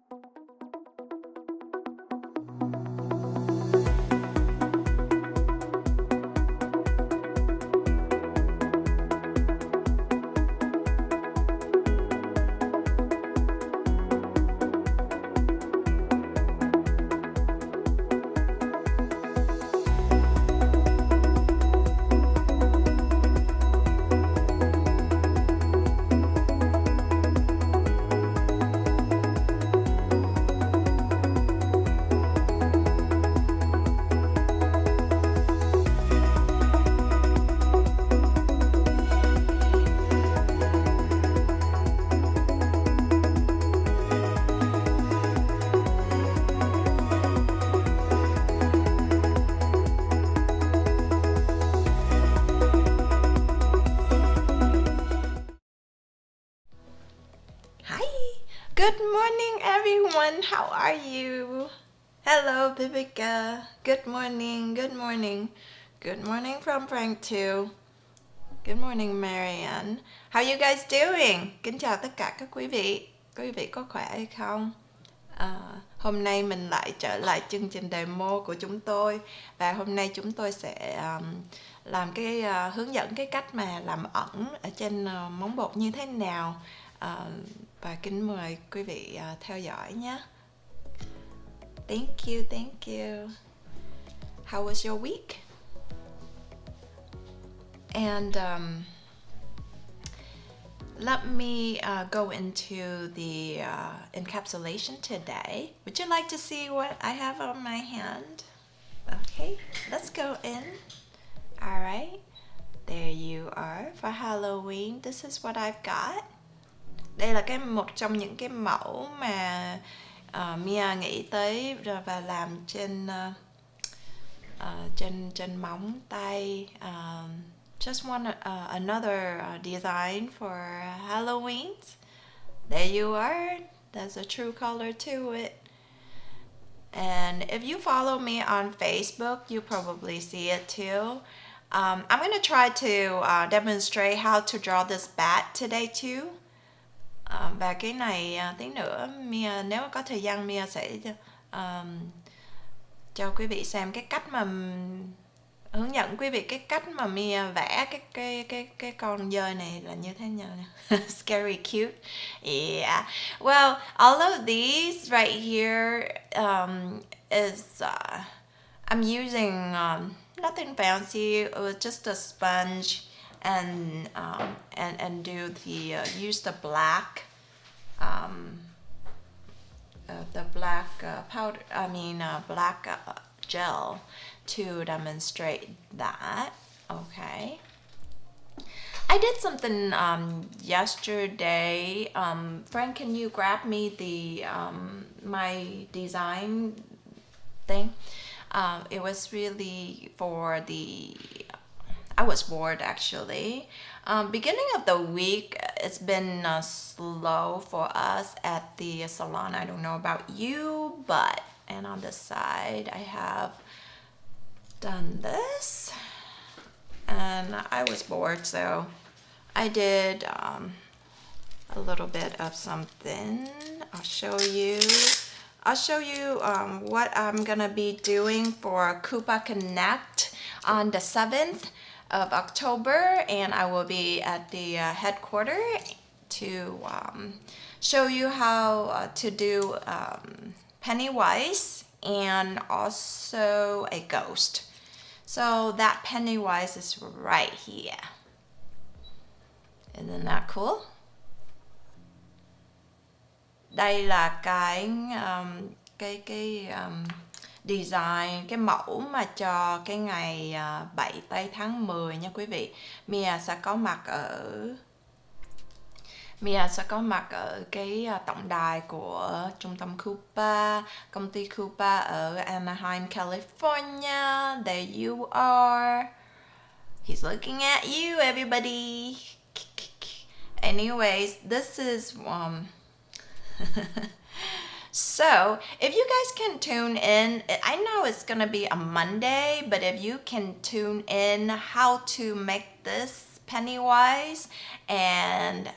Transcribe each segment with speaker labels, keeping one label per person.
Speaker 1: Good morning, everyone. How are you? Hello, Viveka. Good morning. Good morning. Good morning from Frank too. Good morning, Marianne. How you guys doing? Kính chào tất cả các quý vị. Quý vị có khỏe hay không? Hôm nay mình lại trở lại chương trình demo của chúng tôi, và hôm nay chúng tôi sẽ làm cái hướng dẫn cái cách mà làm ẩn ở trên móng bột như thế nào. Và kính mời quý vị theo dõi nhé. Thank you, thank you. How was your week? And let me go into the encapsulation today. Would you like to see what I have on my hand? Okay, let's go in. All right, there you are. For Halloween, this is what I've got. Đây là một trong những cái mẫu mà Mia nghĩ tới và làm trên móng tay. Just want another design for Halloween. There you are. There's a true color to it. And if you follow me on Facebook, you probably see it too. I'm going to try to demonstrate how to draw this bat today too. Và cái này tí nữa Mia, nếu có thời gian, Mia sẽ cho quý vị xem cái cách mà hướng dẫn quý vị cái cách mà Mia vẽ cái con dơi này là như thế nào. Scary cute. Yeah. Well, all of these right here is I'm using nothing fancy. It was just a sponge and do the use the black powder. I mean black gel to demonstrate that. Okay. I did something yesterday. Frank, can you grab me the my design thing? It was really for the I was bored actually. Beginning of the week, it's been slow for us at the salon. I don't know about you, but, and on the side, I have done this. And I was bored, so I did a little bit of something. I'll show you what I'm gonna be doing for KUPA Connect on the 7th of October, and I will be at the headquarters to show you how to do Pennywise and also a ghost. So that Pennywise is right here. Isn't that cool? Đây là cái design, cái mẫu mà cho cái ngày 7 tây tháng 10 nha quý vị. Mia sẽ có mặt ở cái tổng đài của trung tâm KUPA, công ty KUPA ở Anaheim, California. There you are. He's looking at you, everybody. Anyways, this is so if you guys can tune in, I know it's gonna be a Monday, but if you can tune in how to make this Pennywise, and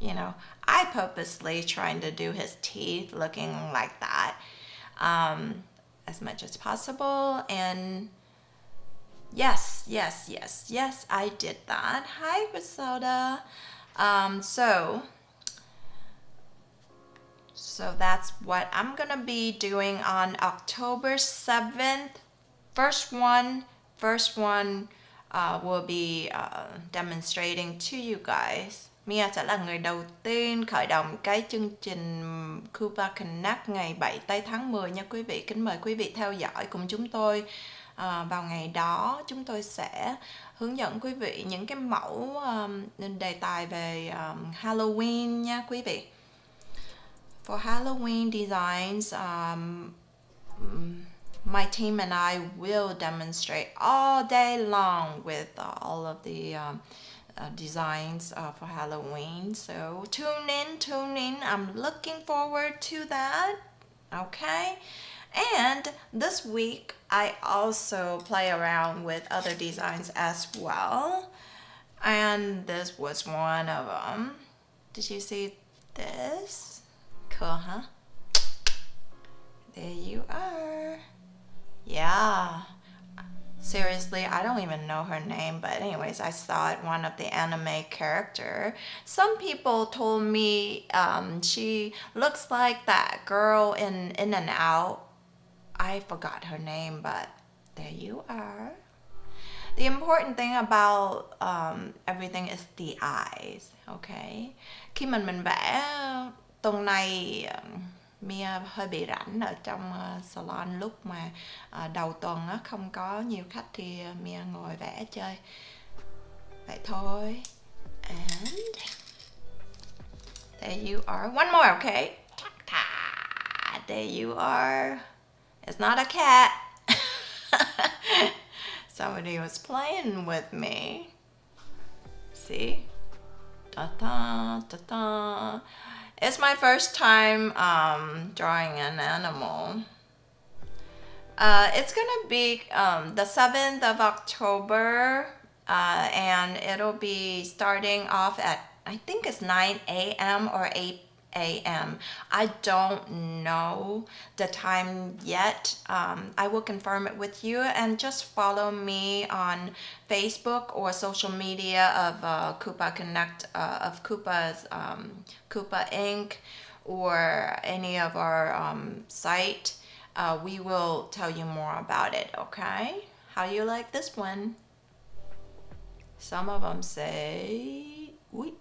Speaker 1: you know, I purposely trying to do his teeth looking like that as much as possible. And yes, I did that. Hi, Griselda. So that's what I'm gonna be doing on October 7th. First one will be demonstrating to you guys. Mia sẽ là người đầu tiên khởi động cái chương trình KUPA Connect ngày 7 tháng 10 nha quý vị. Kính mời quý vị theo dõi cùng chúng tôi. Vào ngày đó chúng tôi sẽ hướng dẫn quý vị những cái mẫu đề tài về Halloween nha quý vị. For Halloween designs, my team and I will demonstrate all day long with all of the designs for Halloween. So tune in. I'm looking forward to that. Okay. And this week I also play around with other designs as well. And this was one of them. Did you see this? Cool, huh? There you are. Yeah. Seriously, I don't even know her name, but anyways, I saw it, one of the anime character. Some people told me she looks like that girl in and Out. I forgot her name, but there you are. The important thing about everything is the eyes, okay? Khi mình vẽ tuần này Mia hơi bị rảnh ở trong salon, lúc mà đầu tuần á, không có nhiều khách thì Mia ngồi vẽ chơi vậy thôi. And there you are. One more, okay? There you are. It's not a cat. Somebody was playing with me. See? Ta-ta, ta-ta. It's my first time drawing an animal. It's gonna be the 7th of October, and it'll be starting off at, I think it's 9 a.m. or 8 a.m. I don't know the time yet. I will confirm it with you, and just follow me on Facebook or social media of KUPA Connect, of KUPA's KUPA Inc. or any of our site. We will tell you more about it, okay? How you like this one? Some of them say, oui.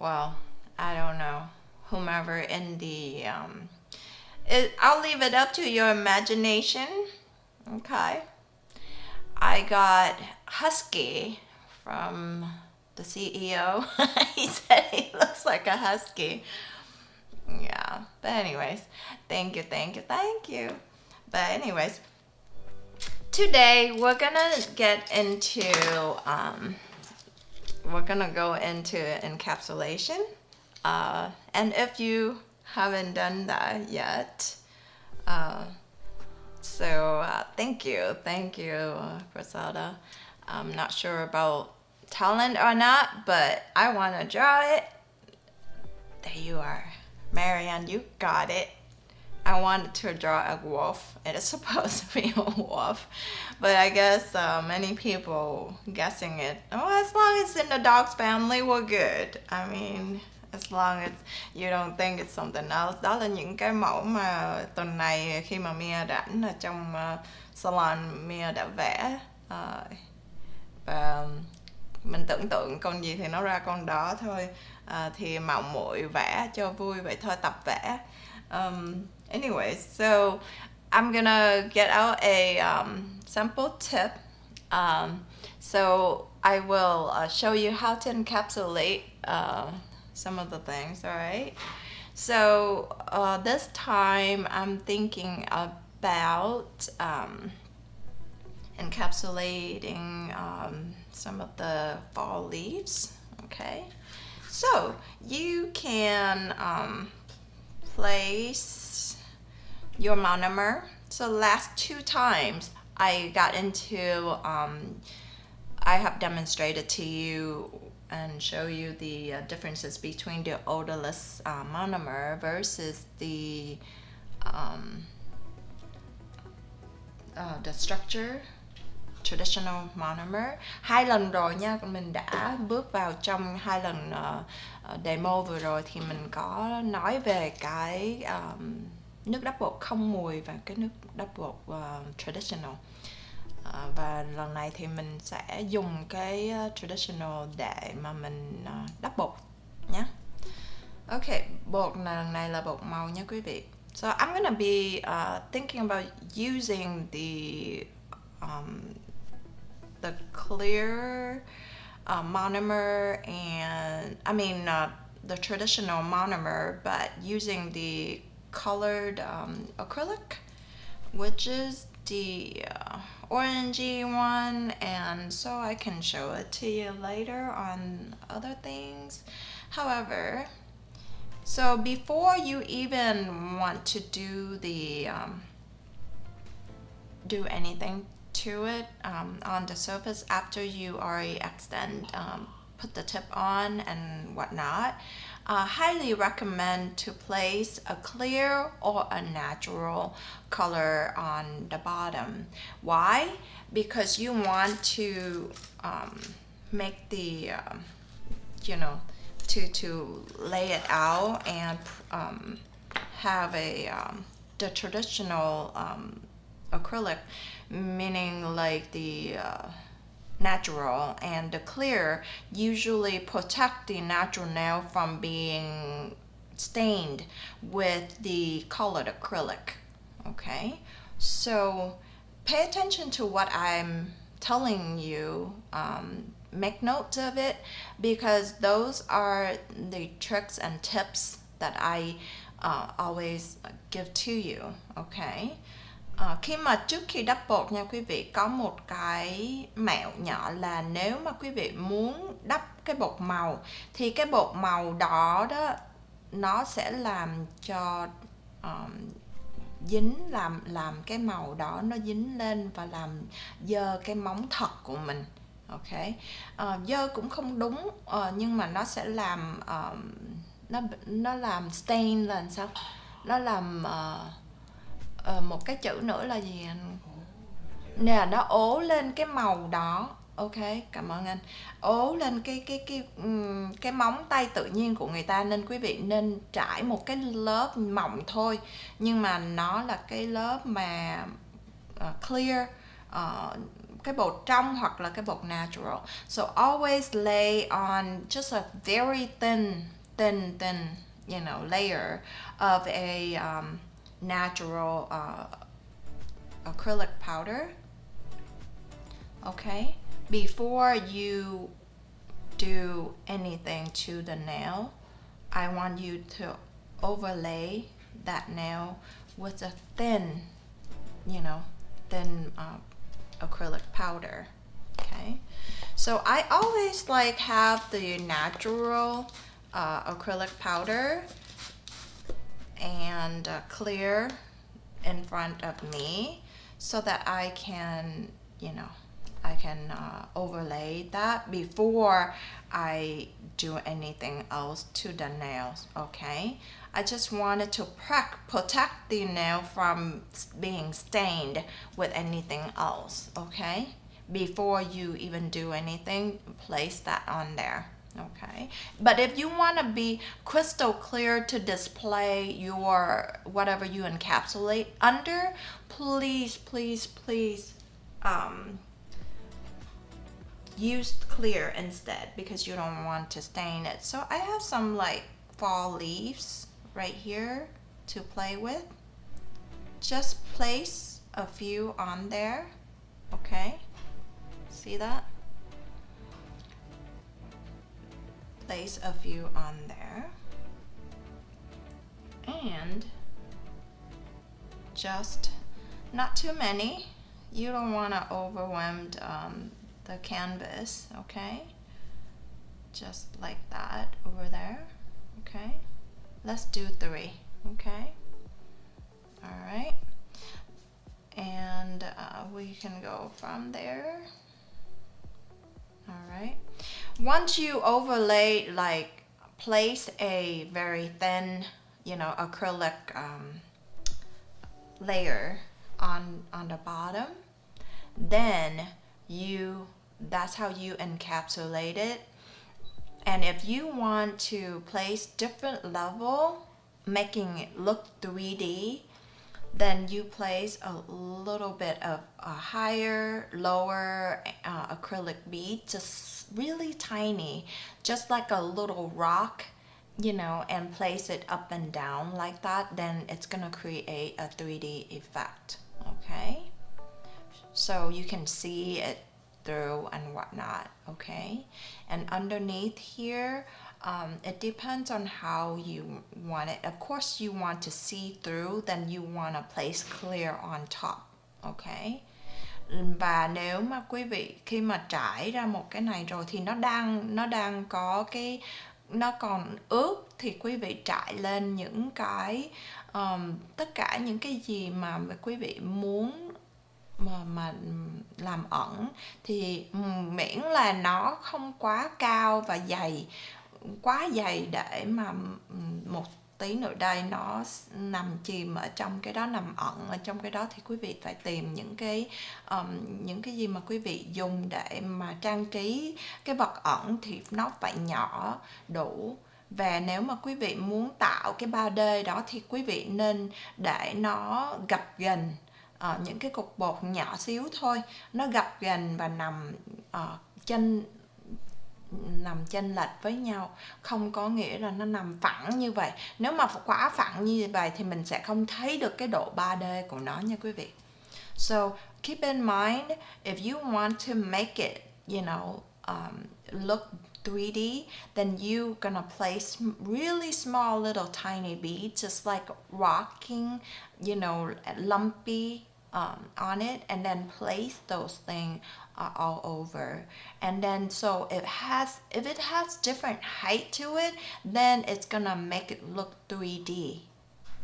Speaker 1: Well, I don't know. Whomever in the I'll leave it up to your imagination. Okay. I got Husky from the CEO. He said he looks like a husky. Yeah, but anyways, thank you. But anyways, today we're gonna get into we're gonna go into encapsulation, and if you haven't done that yet, thank you, Griselda. I'm not sure about talent or not, but I want to draw it. There you are, Marianne, you got it. I wanted to draw a wolf. It is supposed to be a wolf, but I guess many people guessing it. Oh, as long as it's in the dog's family, we're good. I mean, as long as you don't think it's something else. Đó là những cái mẫu mà tuần này khi mà Mia rảnh ở trong salon, Mia đã vẽ. Và mình tưởng tượng con gì thì nó ra con đó thôi. Thì mạo muội vẽ cho vui vậy thôi, tập vẽ. Anyway, so I'm gonna get out a sample tip. So I will show you how to encapsulate some of the things, all right? So this time I'm thinking about encapsulating some of the fall leaves, okay? So you can place your monomer. So the last 2 times I got into, I have demonstrated to you and show you the differences between the odorless monomer versus the structure traditional monomer. 2 lần rồi nha, mình đã bước vào trong 2 lần demo vừa rồi thì mình có nói về cái nước đắp bột không mùi và cái nước đắp bột traditional. Và lần này thì mình sẽ dùng cái traditional để mà mình đắp bột nhé. Ok, bột lần này là bột màu nha quý vị. So I'm gonna be thinking about using the clear monomer and the traditional monomer, but using the colored acrylic, which is the orangey one, and so I can show it to you later on other things. However, so before you even want to do the do anything to it on the surface, after you already put the tip on and whatnot, highly recommend to place a clear or a natural color on the bottom. Why? Because you want to make the to lay it out and have the traditional acrylic, meaning like the natural, and the clear usually protect the natural nail from being stained with the colored acrylic. Okay, so pay attention to what I'm telling you. Make notes of it, because those are the tricks and tips that I always give to you. Okay. Khi mà trước khi đắp bột nha quý vị, có một cái mẹo nhỏ là nếu mà quý vị muốn đắp cái bột màu thì cái bột màu đỏ đó nó sẽ làm cho dính, làm cái màu đỏ nó dính lên và làm dơ cái móng thật của mình. Ok, dơ cũng không đúng, nhưng mà nó sẽ làm nó làm stain là sao? Nó làm một cái chữ nữa là gì nè, nó ố lên cái màu đỏ. Ok, cảm ơn anh. Ố lên cái móng tay tự nhiên của người ta, nên quý vị nên trải một cái lớp mỏng thôi, nhưng mà nó là cái lớp mà clear, cái bột trong hoặc là cái bột natural. So always lay on just a very thin layer of a natural acrylic powder. Okay, before you do anything to the nail, I want you to overlay that nail with a thin acrylic powder. Okay, so I always like have the natural acrylic powder and clear in front of me, so that I can overlay that before I do anything else to the nails. Okay, I just wanted to protect the nail from being stained with anything else. Okay, before you even do anything, place that on there. Okay, but if you want to be crystal clear to display your whatever you encapsulate under, please use clear instead, because you don't want to stain it. So I have some like fall leaves right here to play with. Just place a few on there. Okay, see that? Place a few on there, and just not too many. You don't want to overwhelm the canvas. Okay, just like that over there. Okay, let's do 3. Okay, all right, and we can go from there. All right, Once you overlay, like place a very thin, acrylic layer on the bottom, then that's how you encapsulate it. And if you want to place different level, making it look 3D, then you place a little bit of a higher, lower acrylic bead, just really tiny, just like a little rock, and place it up and down like that. Then it's gonna create a 3D effect, okay? So you can see it through and whatnot, okay? And underneath here, it depends on how you want it. Of course, you want to see through, then you want to place clear on top, okay? Và nếu mà quý vị khi mà trải ra một cái này rồi thì nó đang có cái, nó còn ướt, thì quý vị trải lên những cái tất cả những cái gì mà quý vị muốn mà làm ẩn, thì miễn là nó không quá cao và quá dày để mà một tí nữa đây nó nằm chìm ở trong cái đó, nằm ẩn ở trong cái đó, thì quý vị phải tìm những cái gì mà quý vị dùng để mà trang trí cái vật ẩn thì nó phải nhỏ đủ. Và nếu mà quý vị muốn tạo cái 3D đó thì quý vị nên để nó gập ghềnh, những cái cục bột nhỏ xíu thôi, nó gập ghềnh và nằm chênh lệch với nhau, không có nghĩa là nó nằm phẳng như vậy. Nếu mà quá phẳng như vậy thì mình sẽ không thấy được cái độ 3D của nó nha quý vị. So keep in mind, if you want to make it, look 3D, then you're gonna place really small little tiny beads, just like rocking, lumpy on it, and then place those things all over. And then so if it has different height to it, then it's gonna make it look 3D,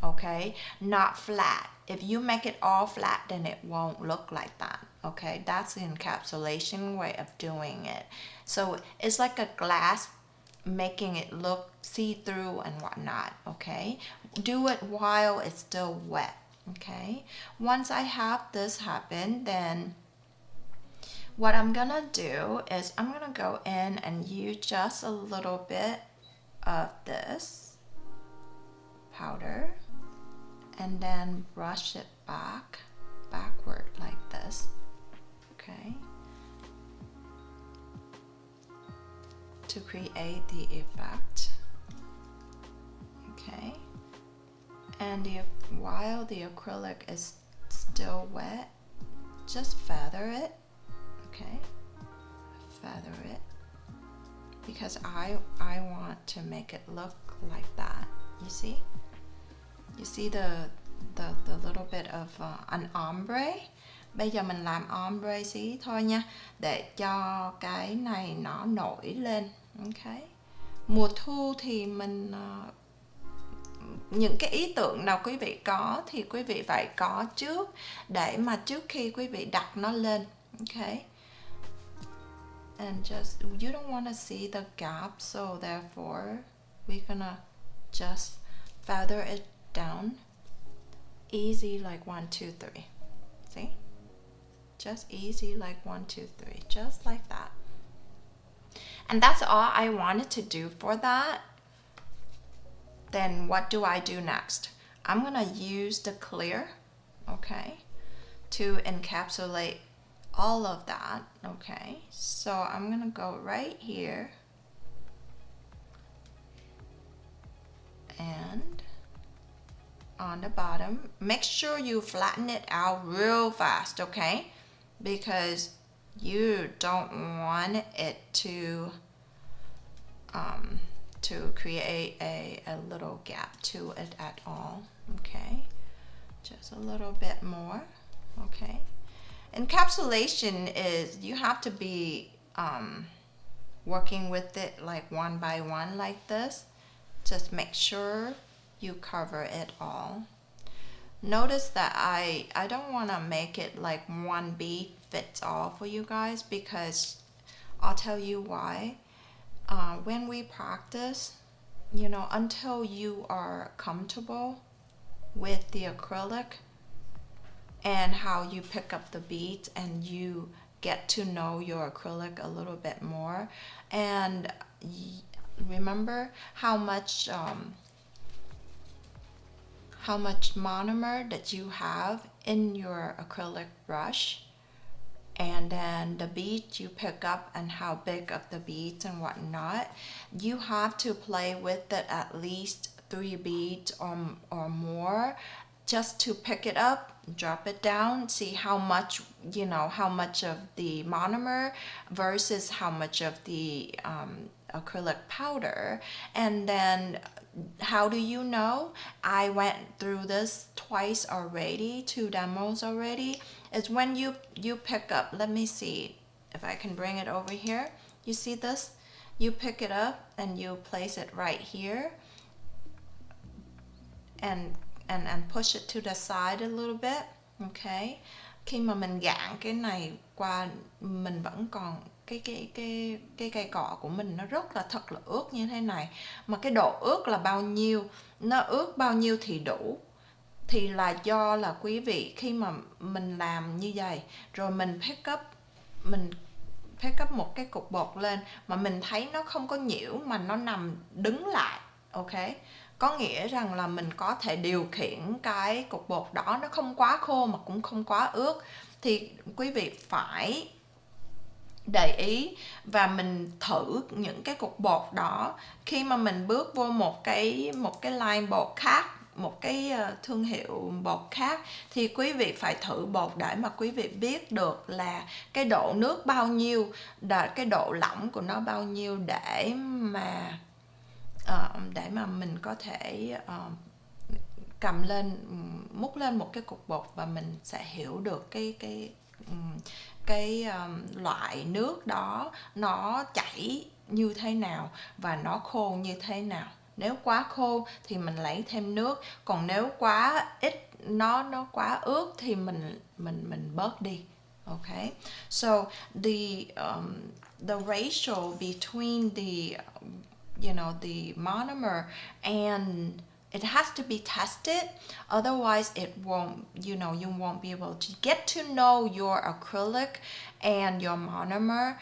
Speaker 1: okay, not flat. If you make it all flat, then it won't look like that, okay? That's the encapsulation way of doing it. So it's like a glass, making it look see-through and whatnot, okay? Do it while it's still wet, okay? Once I have this happen, then what I'm gonna do is I'm gonna go in and use just a little bit of this powder, and then brush it backward like this, okay, to create the effect, okay. And while the acrylic is still wet, just feather it, okay, feather it, because I want to make it look like that. You see? You see the little bit of an ombre. Bây giờ mình làm ombre xí thôi nha, để cho cái này nó nổi lên, ok. Mùa thu thì mình những cái ý tưởng nào quý vị có thì quý vị phải có trước, để mà trước khi quý vị đặt nó lên, ok. And just, you don't want to see the gap, so therefore we're gonna just feather it down easy, like 1, 2, 3. See, just easy, like 1, 2, 3, just like that. And that's all I wanted to do for that. Then what do I do next? I'm gonna use the clear, okay, to encapsulate all of that, okay. So I'm gonna go right here and on the bottom, make sure you flatten it out real fast, okay, because you don't want it to create a little gap to it at all, okay. Just a little bit more, okay. Encapsulation is, you have to be working with it like one by one like this. Just make sure you cover it all. Notice that I don't want to make it like one bead fits all for you guys, because I'll tell you why. when we practice, you know, until you are comfortable with the acrylic and how you pick up the beads and you get to know your acrylic a little bit more, and remember how much monomer that you have in your acrylic brush, and then the beads you pick up and how big of the beads and whatnot. You have to play with it at least 3 beads or more just to pick it up, drop it down, see how much, you know, how much of the monomer versus how much of the acrylic powder. And then how do you know? I went through this twice already, 2 demos already. It's when you pick up, let me see if I can bring it over here. You see this? You pick it up and you place it right here and push it to the side a little bit. Okay. Khi mà mình gạn cái này qua, mình vẫn còn cái cây cọ của mình nó rất là thật là ướt như thế này, mà cái độ ướt là bao nhiêu, nó ướt bao nhiêu thì đủ, thì là do là quý vị khi mà mình làm như vậy rồi mình pick up một cái cục bột lên mà mình thấy nó không có nhiễu mà nó nằm đứng lại, ok, có nghĩa rằng là mình có thể điều khiển cái cục bột đó, nó không quá khô mà cũng không quá ướt, thì quý vị phải để ý và mình thử những cái cục bột đó. Khi mà mình bước vô một cái line bột khác, một cái thương hiệu bột khác, thì quý vị phải thử bột để mà quý vị biết được là cái độ nước bao nhiêu, cái độ lỏng của nó bao nhiêu, để mà mình có thể cầm lên, múc lên một cái cục bột và mình sẽ hiểu được cái loại nước đó nó chảy như thế nào và nó khô như thế nào. Nếu quá khô thì mình lấy thêm nước, còn nếu quá ít, nó quá ướt thì mình bớt đi. Okay, so the ratio between the the monomer, and it has to be tested, otherwise it won't, you won't be able to get to know your acrylic and your monomer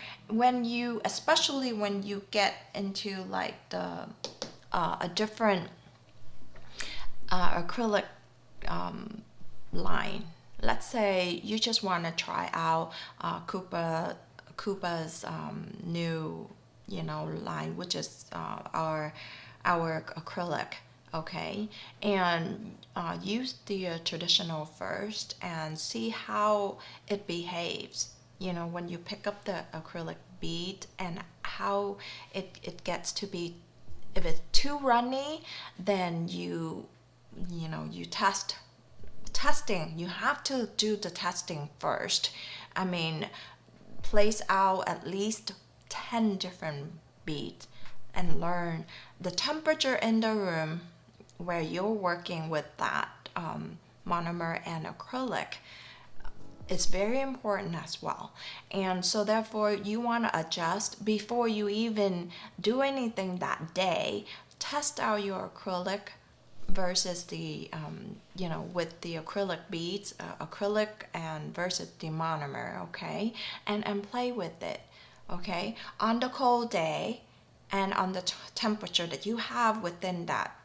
Speaker 1: especially when you get into like the a different acrylic line. Let's say you just want to try out KUPA's new line, which is our acrylic, okay, and use the traditional first and see how it behaves, when you pick up the acrylic bead, and how it gets to be. If it's too runny, then you testing. You have to do the testing first. I mean, place out at least 10 different beads and learn the temperature in the room where you're working with that monomer and acrylic. It's very important as well, and so therefore you want to adjust before you even do anything that day. Test out your acrylic versus the with the acrylic beads, acrylic and versus the monomer, okay, and play with it, okay, on the cold day and on the temperature that you have within that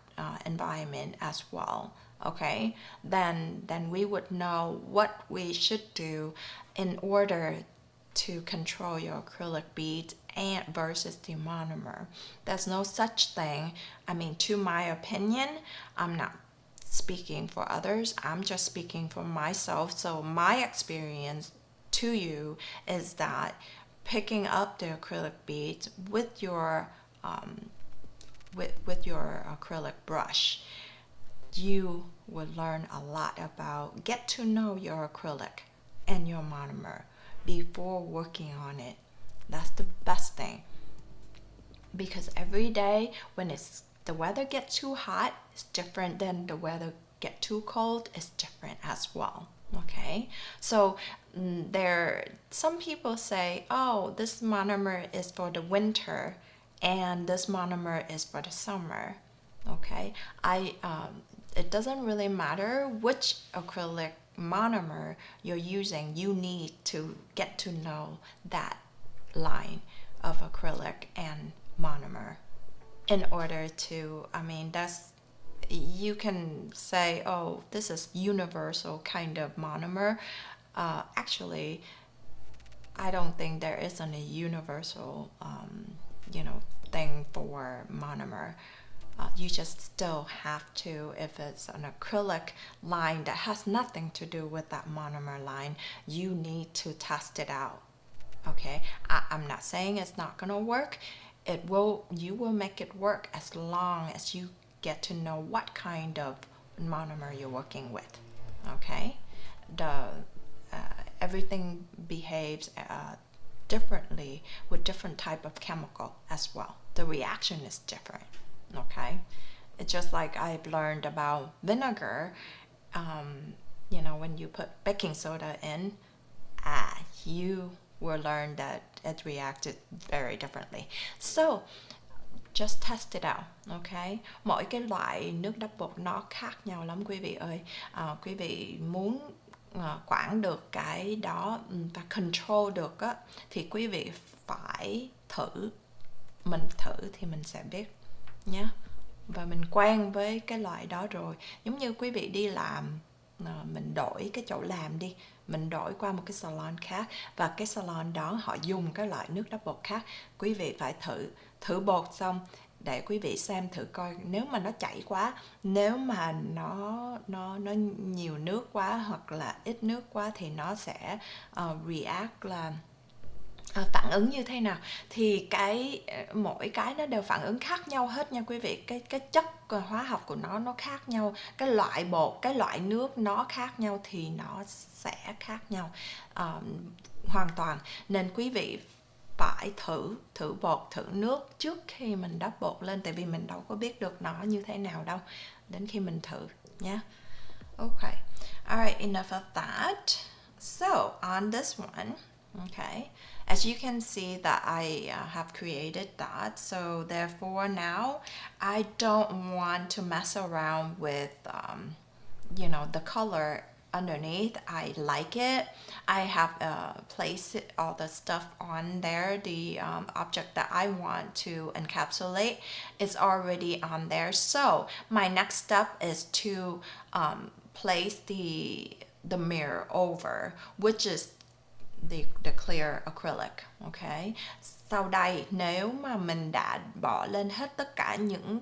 Speaker 1: environment as well. Okay, then we would know what we should do in order to control your acrylic bead and versus the monomer. There's no such thing. I mean, to my opinion, I'm not speaking for others, I'm just speaking for myself. So my experience to you is that picking up the acrylic beads with your with your acrylic brush, you will learn a lot about, get to know your acrylic and your monomer before working on it. That's the best thing, because every day when the weather gets too hot, it's different than the weather get too cold, it's different as well. Okay, so some people say, oh, this monomer is for the winter and this monomer is for the summer. Okay, it doesn't really matter which acrylic monomer you're using. You need to get to know that line of acrylic and monomer in order to, I mean, that's, you can say, oh, this is universal kind of monomer. Actually, I don't think there isn't a universal, thing for monomer. You just still have to, if it's an acrylic line that has nothing to do with that monomer line, you need to test it out. Okay, I'm not saying it's not gonna work. You will make it work as long as you get to know what kind of monomer you're working with. Okay, everything behaves differently with different type of chemical as well. The reaction is different. Okay, it's just like I've learned about vinegar. When you put baking soda in, you will learn that it reacted very differently. So just test it out. Okay, mỗi cái loại nước đắp bột nó khác nhau lắm quý vị ơi. Quý vị muốn quản được cái đó và control được á, thì quý vị phải thử. Mình thử thì mình sẽ biết nhé. Và mình quen với cái loại đó rồi. Giống như quý vị đi làm, mình đổi cái chỗ làm đi, mình đổi qua một cái salon khác, và cái salon đó họ dùng cái loại nước đắp bột khác. Quý vị phải thử bột xong để quý vị xem thử coi, nếu mà nó chảy quá, nếu mà nó nhiều nước quá hoặc là ít nước quá thì nó sẽ react là phản ứng như thế nào. Thì mỗi cái nó đều phản ứng khác nhau hết nha quý vị. Cái chất hóa học của nó khác nhau, cái loại bột, cái loại nước nó khác nhau thì nó sẽ khác nhau hoàn toàn. Nên quý vị phải thử bột, thử nước trước khi mình đắp bột lên, tại vì mình đâu có biết được nó như thế nào đâu đến khi mình thử nhé. Okay, alright, enough of that. So on this one, okay, as you can see that I have created that, so therefore now I don't want to mess around with the color underneath. I like it. I have placed all the stuff on there. The object that I want to encapsulate is already on there. So my next step is to place the mirror over, which is the clear acrylic. Okay, sau đây nếu mà mình đã bỏ lên hết tất cả những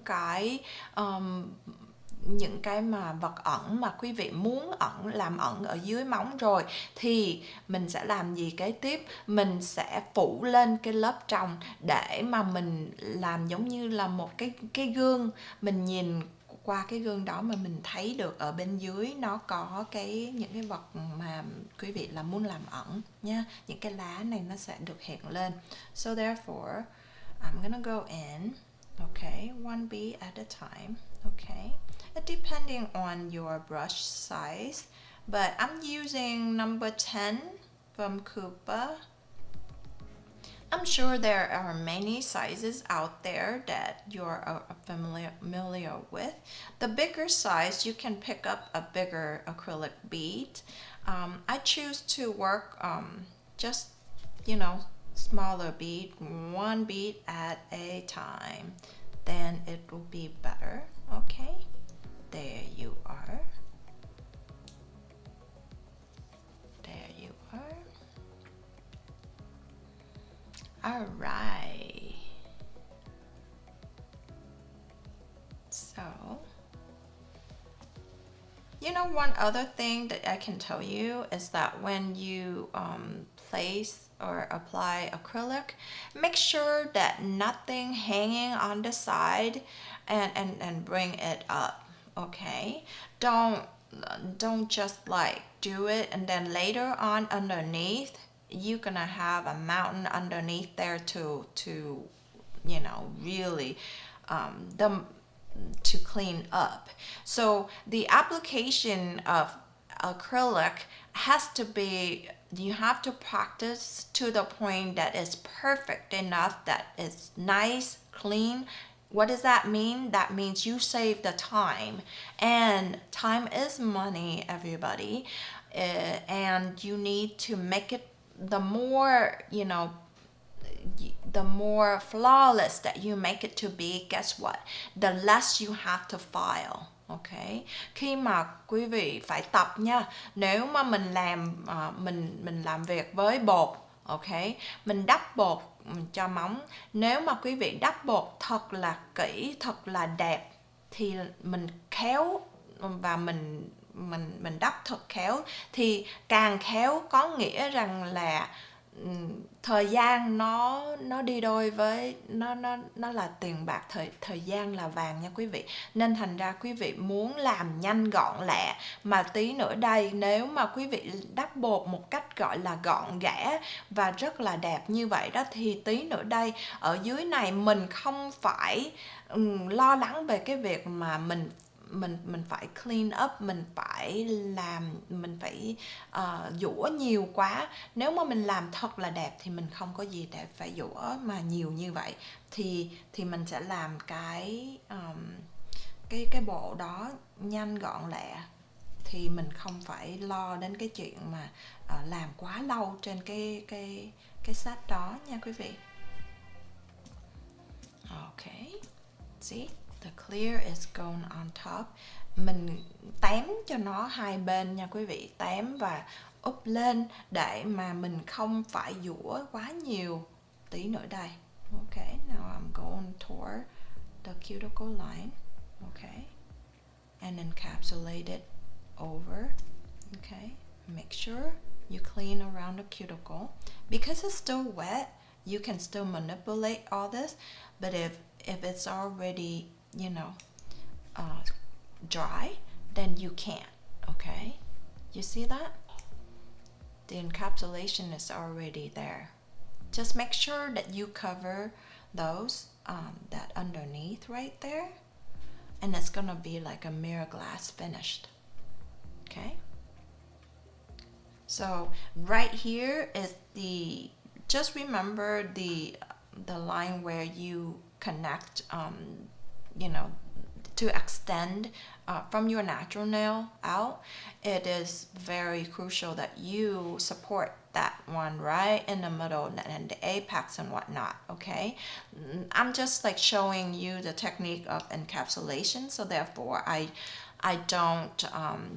Speaker 1: cái mà vật ẩn mà quý vị muốn làm ẩn ở dưới móng rồi, thì mình sẽ làm gì kế tiếp? Mình sẽ phủ lên cái lớp trong để mà mình làm giống như là một cái gương. Mình nhìn qua cái gương đó mà mình thấy được ở bên dưới nó có những cái vật mà quý vị là muốn làm ẩn nha. Những cái lá này nó sẽ được hiện lên. So therefore, I'm gonna go in, okay, one bead at a time, okay, depending on your brush size, but I'm using number 10 from KUPA. I'm sure there are many sizes out there that you're familiar with. The bigger size, you can pick up a bigger acrylic bead. I choose to work just, smaller bead, one bead at a time. Then it will be better. Okay, there you are. There you are. All right. So, one other thing that I can tell you is that when you place or apply acrylic, make sure that nothing hanging on the side and bring it up. Okay, don't just like do it and then later on underneath you're gonna have a mountain underneath there to really to clean up. So the application of acrylic has to be, you have to practice to the point that it's perfect enough, that it's nice, clean. What does that mean? That means you save the time, and time is money, everybody. And you need to make it, the more, you know, the more flawless that you make it to be, guess what? The less you have to file. Ok, khi mà quý vị phải tập nha, nếu mà mình làm mình làm việc với bột, ok, mình đắp bột cho móng, nếu mà quý vị đắp bột thật là kỹ, thật là đẹp, thì mình khéo và mình đắp thật khéo, thì càng khéo có nghĩa rằng là thời gian nó đi đôi với nó là tiền bạc, thời gian là vàng nha quý vị. Nên thành ra quý vị muốn làm nhanh gọn lẹ, mà tí nữa đây nếu mà quý vị đắp bột một cách gọi là gọn ghẽ và rất là đẹp như vậy đó, thì tí nữa đây ở dưới này mình không phải lo lắng về cái việc mà mình phải clean up, mình phải dũa nhiều quá. Nếu mà mình làm thật là đẹp thì mình không có gì để phải dũa mà nhiều như vậy, thì mình sẽ làm cái bộ đó nhanh gọn lẹ, thì mình không phải lo đến cái chuyện mà làm quá lâu trên cái set đó nha quý vị. Ok, see, the clear is going on top. Mình tém cho nó hai bên nha quý vị, tém và úp lên để mà mình không phải dũa quá nhiều. Tí nữa đây. Ok, now I'm going toward the cuticle line. Ok, and encapsulate it over. Ok, make sure you clean around the cuticle. Because it's still wet, you can still manipulate all this, but if it's already, you know, dry, then you can't. Okay, you see that? The encapsulation is already there. Just make sure that you cover those that underneath right there, and it's gonna be like a mirror glass finished. Okay, so right here is the, just remember the line where you connect, you know, to extend from your natural nail out. It is very crucial that you support that one right in the middle and the apex and whatnot. Okay, I'm just like showing you the technique of encapsulation, so therefore I don't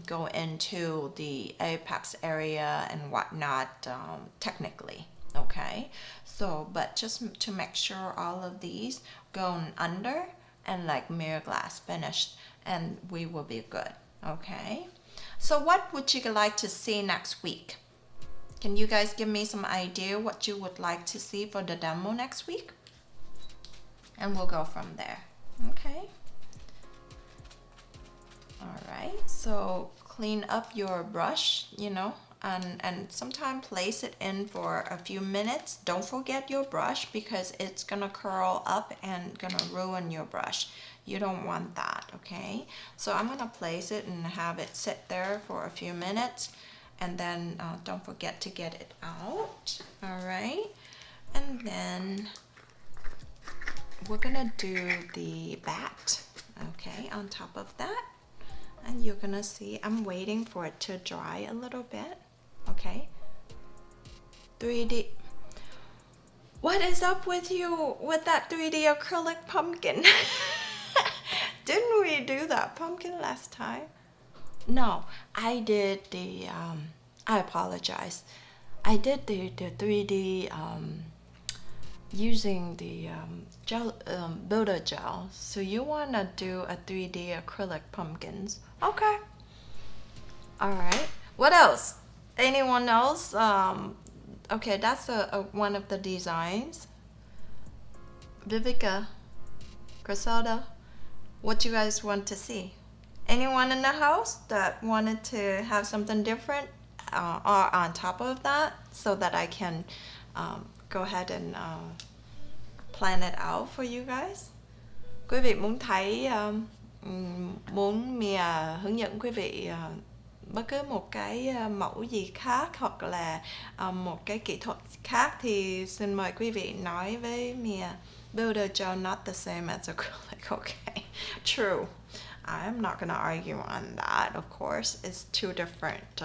Speaker 1: go into the apex area and whatnot technically. Okay, so but just to make sure all of these go under and like mirror glass finished, and we will be good. Okay, so what would you like to see next week? Can you guys give me some idea what you would like to see for the demo next week? And we'll go from there. Okay, all right, so clean up your brush, you know, and sometimes place it in for a few minutes. Don't forget your brush, because it's gonna curl up and gonna ruin your brush. You don't want that. Okay, so I'm gonna place it and have it sit there for a few minutes, and then don't forget to get it out. All right, and then we're gonna do the bat, okay, on top of that. And you're gonna see I'm waiting for it to dry a little bit. Okay, 3D. What is up with you with that 3D acrylic pumpkin? Didn't we do that pumpkin last time? No, I did the I apologize, I did the 3D using the gel, builder gel. So you want to do a 3D acrylic pumpkins. Okay, all right, what else? Anyone else? Okay, that's one of the designs. Vivica, Griselda, what you guys want to see? Anyone in the house that wanted to have something different or on top of that, so that I can go ahead and plan it out for you guys? Quý vị muốn thấy muốn Mia hướng dẫn quý vị bất cứ một cái mẫu gì khác, hoặc là một cái kỹ thuật khác, thì xin mời quý vị nói với Mia builder gel not the same as acrylic. Okay, true. I'm not gonna argue on that. Of course, it's two different.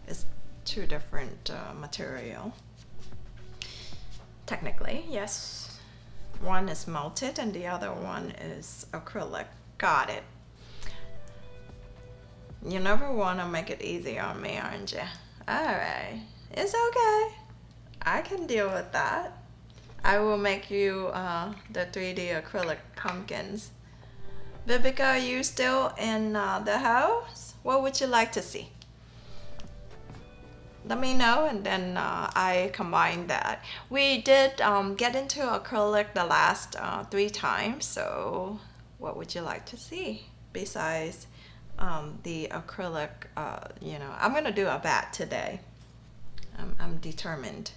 Speaker 1: It's two different material. Technically, yes. One is melted and the other one is acrylic. Got it. You never want to make it easy on me, aren't you? Alright, it's okay. I can deal with that. I will make you the 3D acrylic pumpkins. Vivica, are you still in the house? What would you like to see? Let me know, and then I combine that. We did get into acrylic the last 3 times, so what would you like to see besides the acrylic? You know, I'm gonna do a bat today. I'm determined.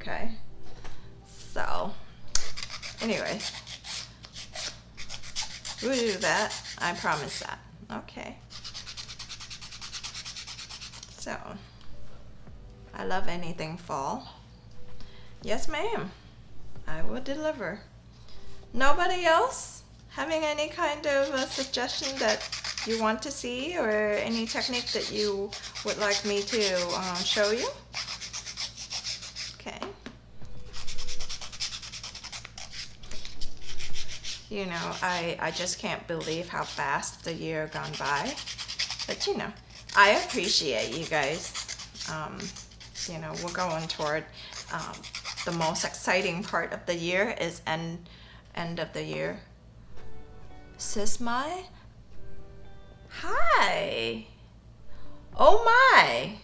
Speaker 1: Okay, so anyway, we'll do that. I promise that. Okay, so I love anything fall. Yes, ma'am. I will deliver. Nobody else having any kind of a suggestion that you want to see, or any technique that you would like me to show you? Okay. You know, I just can't believe how fast the year gone by. But you know, I appreciate you guys. You know, we're going toward the most exciting part of the year is end of the year. Sis Mai? Hi! Oh my!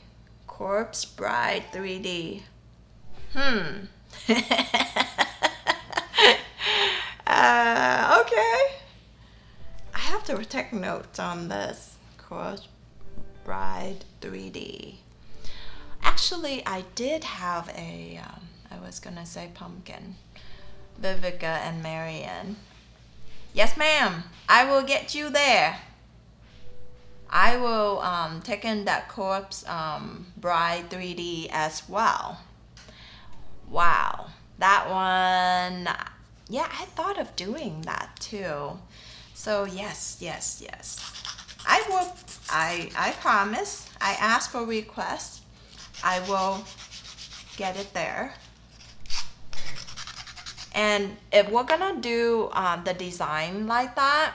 Speaker 1: Corpse Bride 3D. Okay. I have to take notes on this. Corpse Bride 3D. Actually, I did have a, I was gonna say pumpkin. Vivica and Marianne. Yes, ma'am. I will get you there. I will take in that Corpse Bride 3D as well. Wow. That one, yeah, I thought of doing that too. So yes. I will, I promise. I asked for requests. I will get it there. And if we're gonna do the design like that,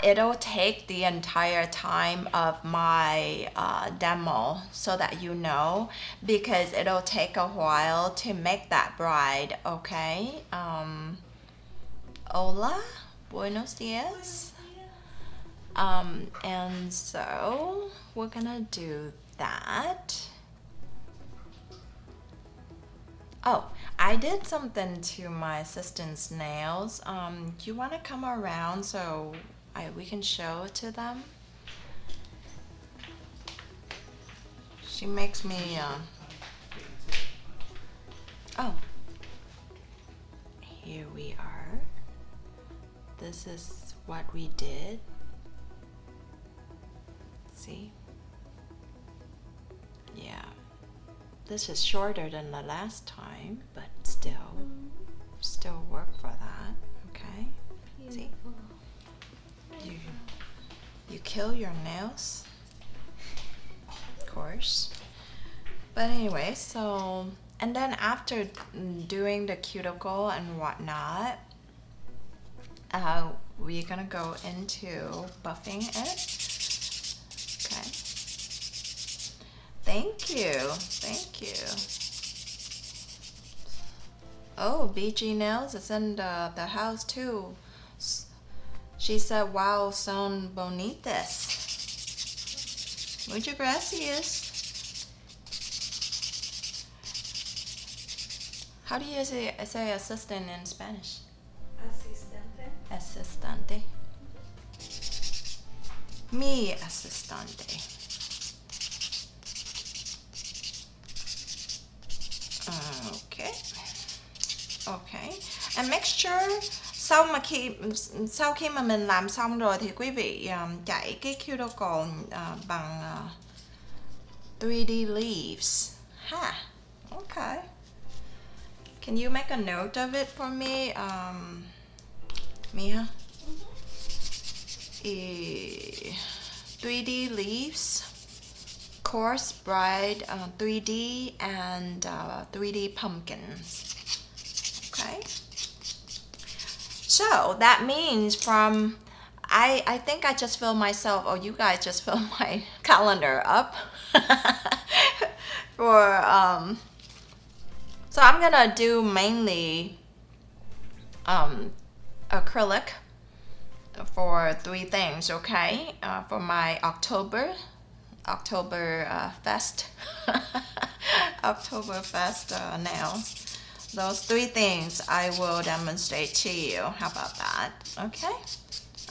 Speaker 1: it'll take the entire time of my demo, so that you know, because it'll take a while to make that bride. Okay. Hola, buenos dias. And so we're gonna do that. Oh, I did something to my assistant's nails. Do you want to come around so we can show it to them? She makes me oh, here we are. This is what we did. See? Yeah. This is shorter than the last time, but still work for that. Okay? Beautiful. See? You kill your nails, of course. But anyway, so, and then after doing the cuticle and whatnot, we're gonna go into buffing it. Okay. Thank you. Oh, BG Nails is in the house too. She said, wow, son bonitas. Muchas gracias. How do you say assistant in Spanish? Asistente. Mi asistente. Okay. And make sure sau khi mà mình làm xong rồi thì quý vị chạy cái cuticle bằng 3D leaves ha. Okay. Can you make a note of it for me, Mia? 3D leaves, coarse bride 3D, and 3D pumpkins. Okay. So that means from I think I just filled myself, or you guys just filled my calendar up for so I'm gonna do mainly acrylic for 3 things, okay? For my October Fest Oktoberfest nails. Those 3 things I will demonstrate to you. How about that? Okay,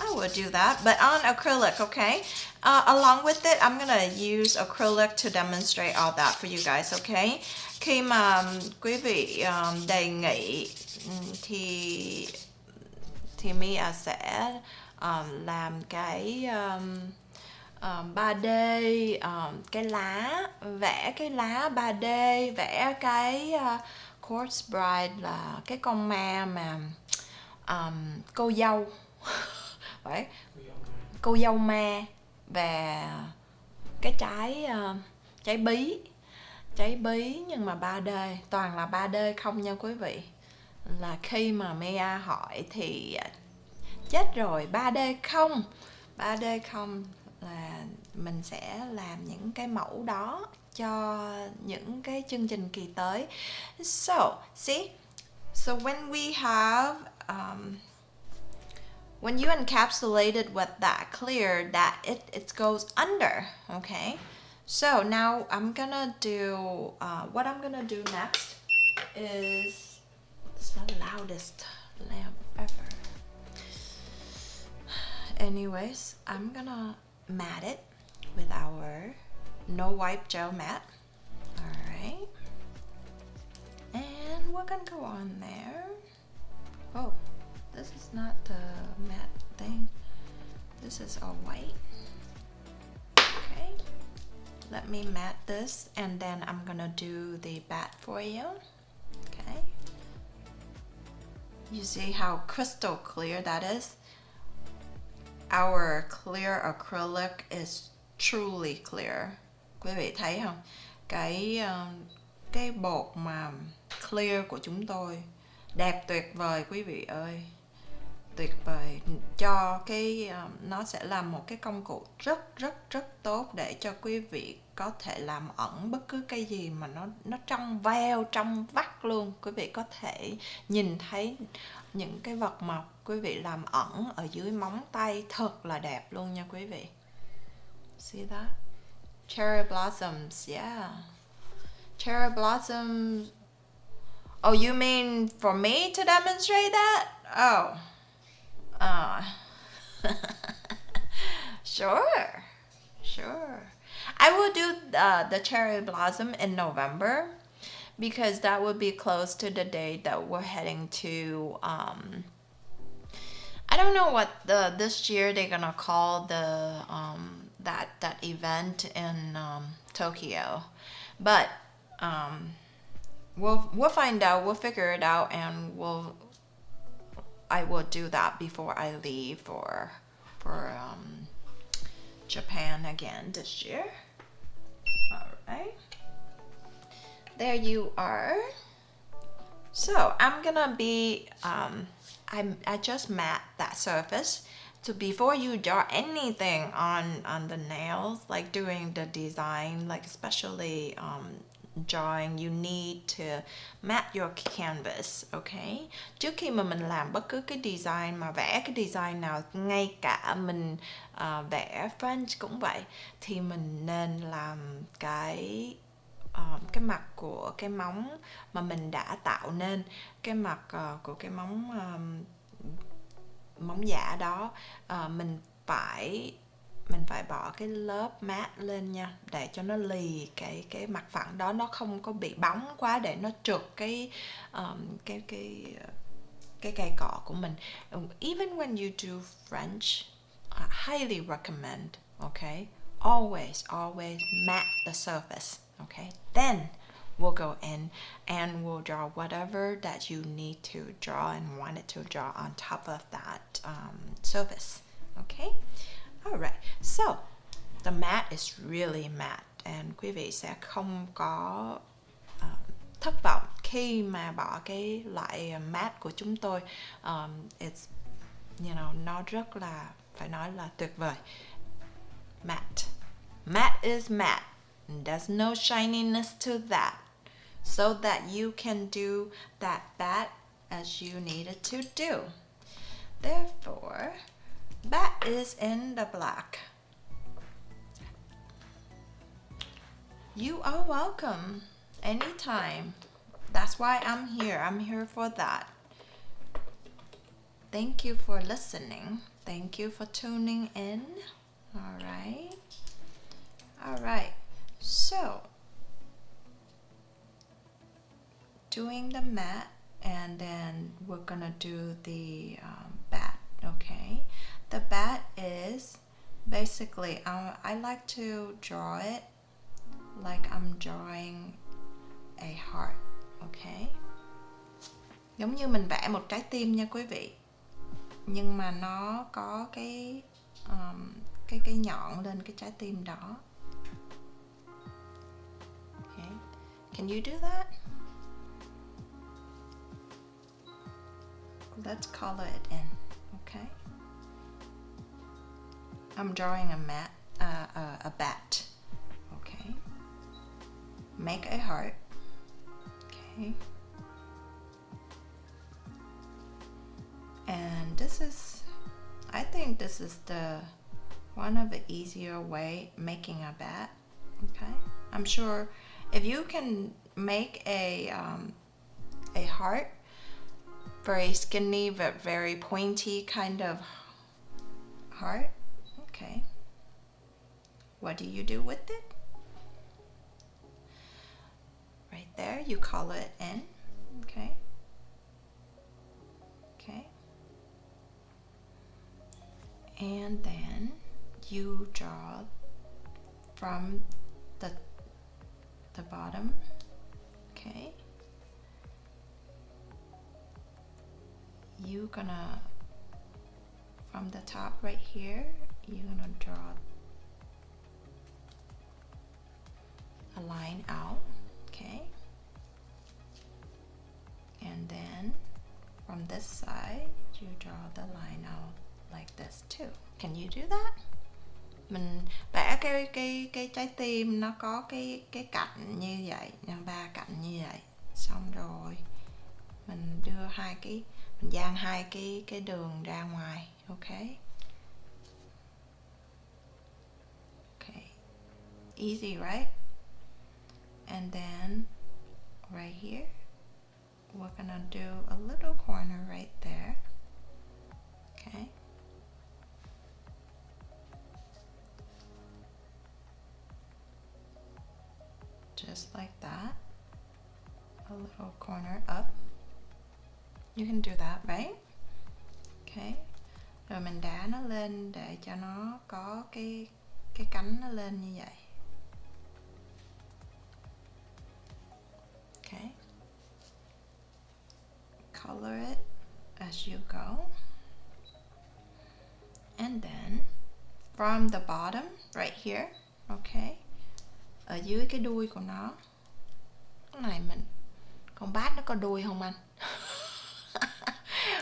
Speaker 1: I will do that, but on acrylic, okay? Along with it, I'm gonna use acrylic to demonstrate all that for you guys, okay? Khi mà quý vị đề nghị thì Mia sẽ làm cái 3D, cái lá, vẽ cái lá 3D, vẽ cái corpse bride là cái con ma mà cô dâu phải cô dâu ma, và cái trái bí nhưng mà 3D, toàn là 3D không nha quý vị. Là khi mà Mia hỏi thì chết rồi, 3D không là mình sẽ làm những cái mẫu đó cho những cái chương trình kỳ tới. So see, so when we have when you encapsulate it with that clear, that it goes under, okay? So now I'm gonna do what I'm gonna do next is, it's the loudest lamp ever. Anyways, I'm gonna mat it with our no wipe gel mat. Alright, and we're gonna go on there. Oh, this is not the matte thing, this is all white. Okay, let me mat this, and then I'm gonna do the bat for you. Okay, you see how crystal clear that is? Our clear acrylic is truly clear. Quý vị thấy không? Cái bột mà clear của chúng tôi đẹp tuyệt vời quý vị ơi. Tuyệt vời, cho cái nó sẽ là một cái công cụ rất tốt để cho quý vị có thể làm ẩn bất cứ cái gì mà nó trong veo, trong vắt luôn. Quý vị có thể nhìn thấy những cái vật mà quý vị làm ẩn ở dưới móng tay thật là đẹp luôn nha quý vị. See that? Cherry blossoms, yeah. Cherry blossoms. Oh, you mean for me to demonstrate that? Oh. Sure. I will do the cherry blossom in November, because that would be close to the date that we're heading to. I don't know what this year they're gonna call the that event in Tokyo, but we'll find out. We'll figure it out, and I will do that before I leave for Japan again this year. All right, there you are. So I'm gonna be I just mat that surface. So before you draw anything on the nails, like doing the design, like especially drawing, you need to mat your canvas, okay? Trước khi mà mình làm bất cứ cái design, mà vẽ cái design nào, ngay cả mình vẽ French cũng vậy, thì mình nên làm cái mặt của cái móng mà mình đã tạo nên, cái mặt của cái móng giả đó, mình phải bỏ cái lớp mát lên nha, để cho nó lì cái mặt phẳng đó, nó không có bị bóng quá, để nó trượt cái cây cọ của mình. Even when you do French, I highly recommend, okay, always mat the surface, okay? Then we'll go in and we'll draw whatever that you need to draw and wanted to draw on top of that surface. Okay, all right, so the mat is really matte and quý vị sẽ không có thất vọng khi mà bỏ cái loại mat của chúng tôi. It's, you know, nó rất là, phải nói là tuyệt vời. Matte. Matte is matte. There's no shininess to that. So that you can do that bat as you needed to do. Therefore, bat is in the black. You are welcome anytime. That's why I'm here. I'm here for that. Thank you for listening. Thank you for tuning in. All right. All right. So, doing the mat, and then we're gonna do the bat. Okay. The bat is basically, I like to draw it like I'm drawing a heart. Okay. Giống như mình vẽ một trái tim nha quý vị, nhưng mà nó có cái nhọn lên cái trái tim đó. Okay. Can you do that? Let's color it in. Okay. I'm drawing a bat. Okay. Make a heart. Okay. And this is, I think this is the one of the easier way making a bat. Okay. I'm sure if you can make a heart, very skinny but very pointy kind of heart. Okay. What do you do with it? Right there, you color it in. Okay. Okay. And then you draw from the bottom. Okay. You're gonna, from the top right here, you're gonna draw a line out. Okay. And then from this side, you draw the line out like this too. Can you do that? Mình vẽ cái trái tim nó có cái cạnh như vậy, ba cạnh như vậy. Xong rồi mình đưa mình dang hai cái đường ra ngoài. Okay. Okay. Easy, right? And then right here, we're gonna do a little corner right there. Okay. Just like that. A little corner up. You can do that, right? Okay. Rồi mình đá nó lên để cho nó có cái cánh nó lên như vậy. Okay. Color it as you go. And then from the bottom right here, okay, ở dưới cái đuôi của nó, cái này con bat nó có đuôi không anh?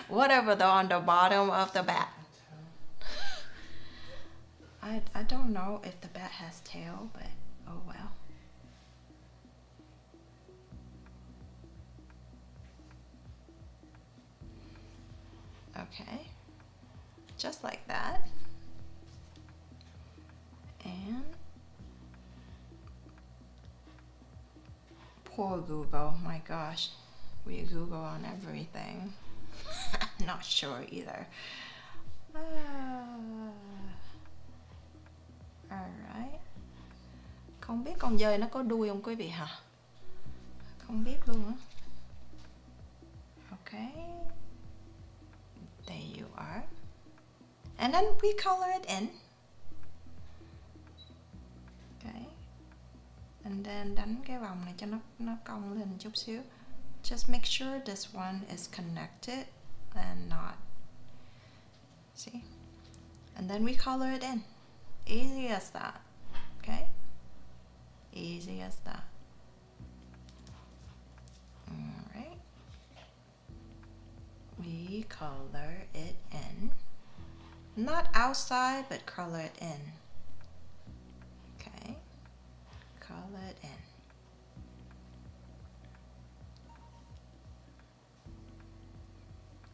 Speaker 1: Whatever on the bottom of the bat. I don't know if the bat has tail, but oh well. Okay, just like that. And poor Google, my gosh, we Google on everything. I'm not sure either. Alright. Không biết con dơi nó có đuôi không quý vị hả? Không biết luôn á. Okay. There you are. And then we color it in. Okay. And and then đánh cái vòng này cho nó cong lên chút xíu. Just make sure this one is connected and not. See? And then we color it in. Easy as that. Okay? Easy as that. Alright. We color it in. Not outside, but color it in. Okay? Color it in.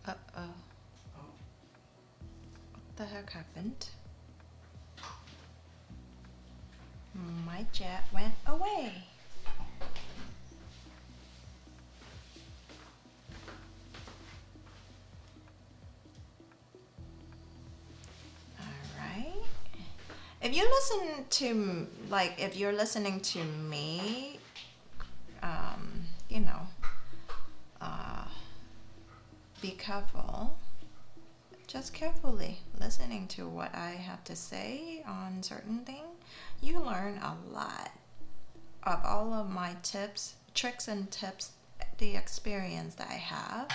Speaker 1: Uh-oh. What the heck happened? My jet went away. Alright. If you listen to, like, if you're listening to me, you know, be careful. Just carefully listening to what I have to say on certain things. You learn a lot of all of my tips, tricks and tips, the experience that I have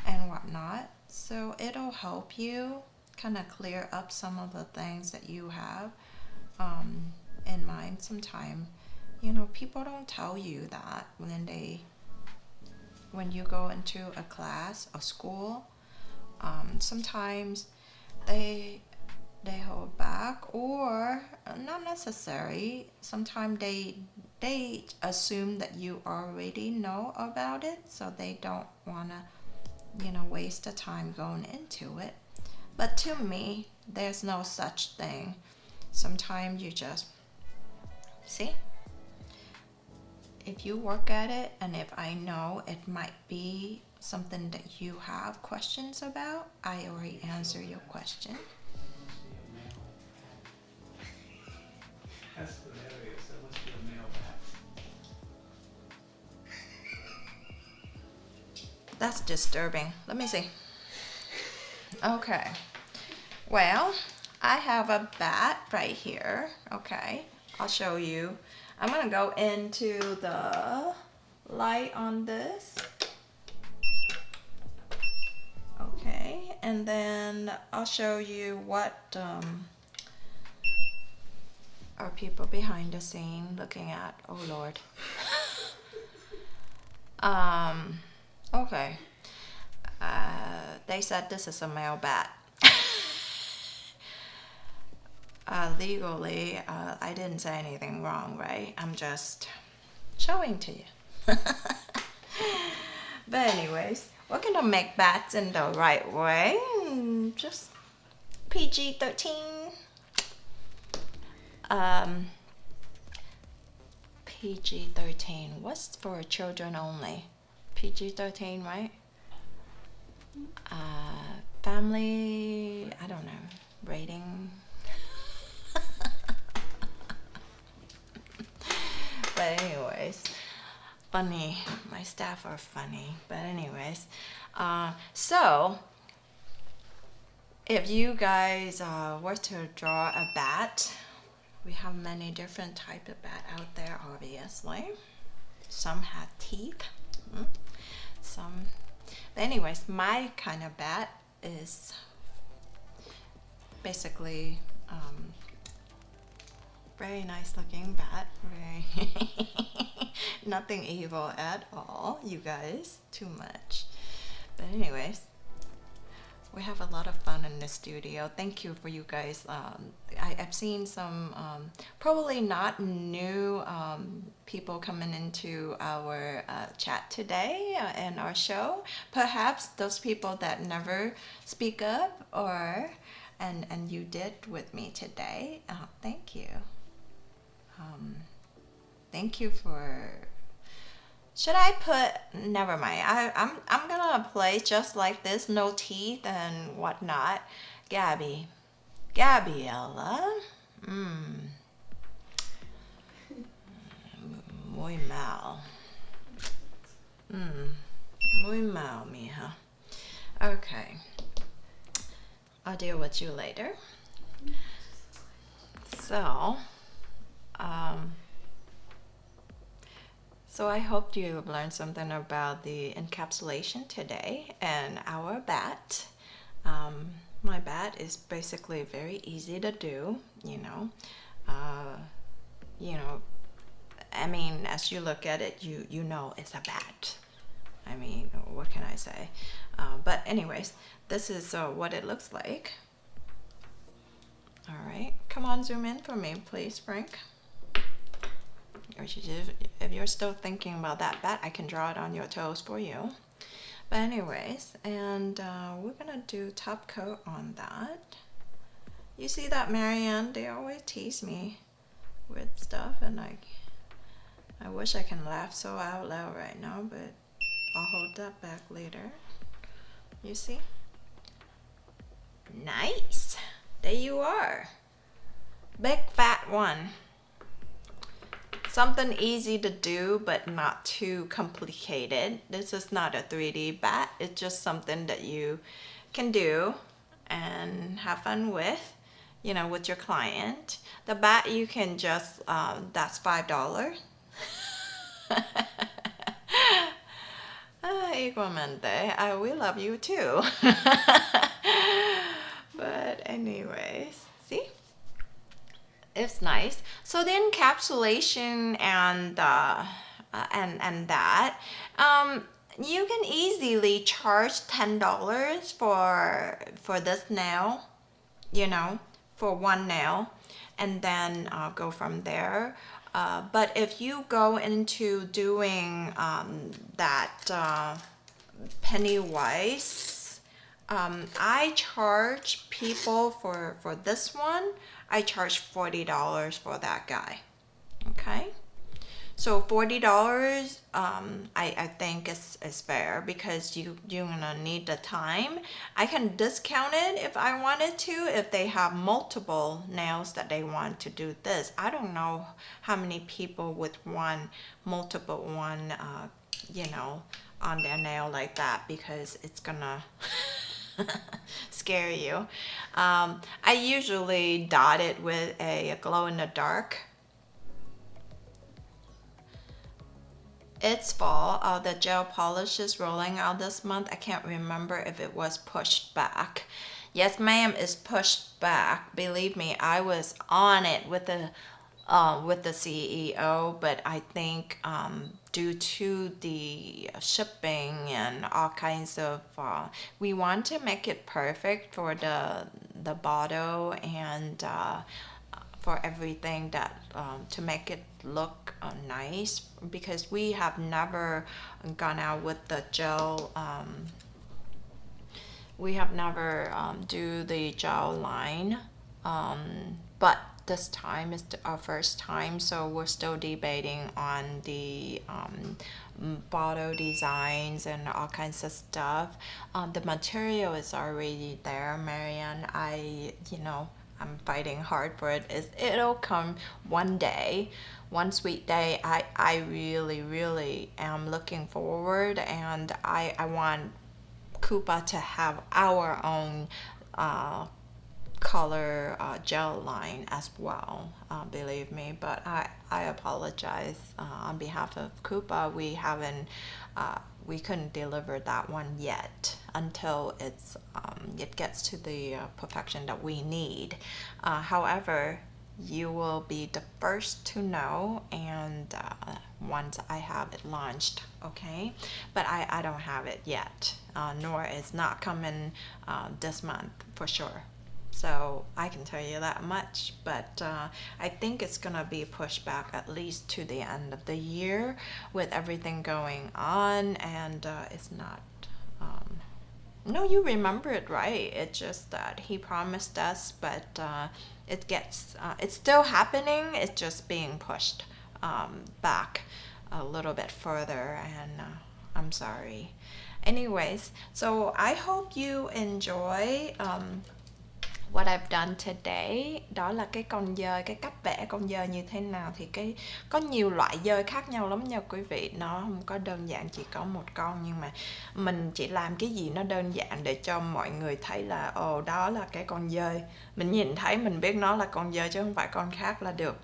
Speaker 1: and whatnot. So it'll help you kind of clear up some of the things that you have in mind. Sometimes, you know, people don't tell you that when you go into a class or school. Sometimes they hold back, or not necessary. Sometimes they assume that you already know about it, so they don't want to, you know, waste the time going into it. But to me, there's no such thing. Sometimes you just see, if you work at it, and if I know it might be something that you have questions about, I already answer your question.
Speaker 2: That's hilarious. That must be a male bat.
Speaker 1: That's disturbing. Let me see. Okay. Well, I have a bat right here. Okay. I'll show you. I'm going to go into the light on this. Okay. And then I'll show you what are people behind the scene looking at. Oh, Lord. Okay. They said this is a male bat. Legally, I didn't say anything wrong, right? I'm just showing to you. But anyways, we're gonna make bats in the right way. Just PG-13. PG-13. What's for children only? PG-13, right? Family, I don't know, rating. But anyways, funny. My staff are funny. But anyways, so if you guys were to draw a bat, we have many different types of bat out there, obviously. Some have teeth. Some. But anyways, my kind of bat is basically very nice looking bat. Very nothing evil at all, you guys. Too much. But anyways, we have a lot of fun in the studio. Thank you for you guys. I've seen some probably not new people coming into our chat today and our show. Perhaps those people that never speak up, or and you did with me today. Thank you. Thank you for. Should I put? Never mind. I'm gonna play just like this, no teeth and whatnot. Gabriella. Muy mal. Muy mal, mija. Okay. I'll deal with you later. So I hope you've learned something about the encapsulation today and our bat. My bat is basically very easy to do, you know. Uh, you know, I mean, as you look at it, you know it's a bat. I mean, what can I say? But anyways, this is what it looks like. All right, come on, zoom in for me, please, Frank. If you're still thinking about that bat, I can draw it on your toes for you. But anyways, and we're gonna do top coat on that. You see that, Marianne? They always tease me with stuff, and I wish I can laugh so out loud right now, but I'll hold that back later. You see? Nice! There you are. Big fat one. Something easy to do, but not too complicated. This is not a 3D bat. It's just something that you can do and have fun with, you know, with your client. The bat you can just, that's $5. Igualmente, we love you too. But anyways, see? It's nice. So the encapsulation and that, you can easily charge $10 for this nail, you know, for one nail, and then go from there. But if you go into doing that Pennywise, I charge people for this one. I charge $40 for that guy. Okay, so $40 I think is fair, because you're gonna need the time. I can discount it if I wanted to, if they have multiple nails that they want to do this. I don't know how many people with multiple one you know, on their nail like that, because it's gonna scare you. I usually dot it with a glow in the dark. It's fall. The gel polish is rolling out this month. I can't remember if it was pushed back. Yes, ma'am, it's pushed back. Believe me, I was on it with the CEO, but I think due to the shipping and all kinds of, we want to make it perfect for the bottle and for everything that to make it look nice, because we have never gone out with the gel. We have never do the gel line, but this time is our first time, so we're still debating on the bottle designs and all kinds of stuff. The material is already there, Marianne. I'm fighting hard for it. It'll come one day, one sweet day. I really am looking forward, and I want KUPA to have our own color gel line as well, believe me. But I apologize on behalf of KUPA. We couldn't deliver that one yet until it gets to the perfection that we need. However, you will be the first to know, and once I have it launched, okay? But I don't have it yet, nor it's not coming this month for sure. So I can tell you that much, but I think it's gonna be pushed back at least to the end of the year with everything going on, and it's not. No, you remember it right. It's just that he promised us, but it's still happening. It's just being pushed back a little bit further, and I'm sorry. Anyways, so I hope you enjoy what I've done today. Đó là cái con dơi, cái cách vẽ con dơi như thế nào. Thì có nhiều loại dơi khác nhau lắm nha quý vị. Nó không có đơn giản chỉ có một con, nhưng mà mình chỉ làm cái gì nó đơn giản để cho mọi người thấy là đó là cái con dơi. Mình nhìn thấy mình biết nó là con dơi chứ không phải con khác là được.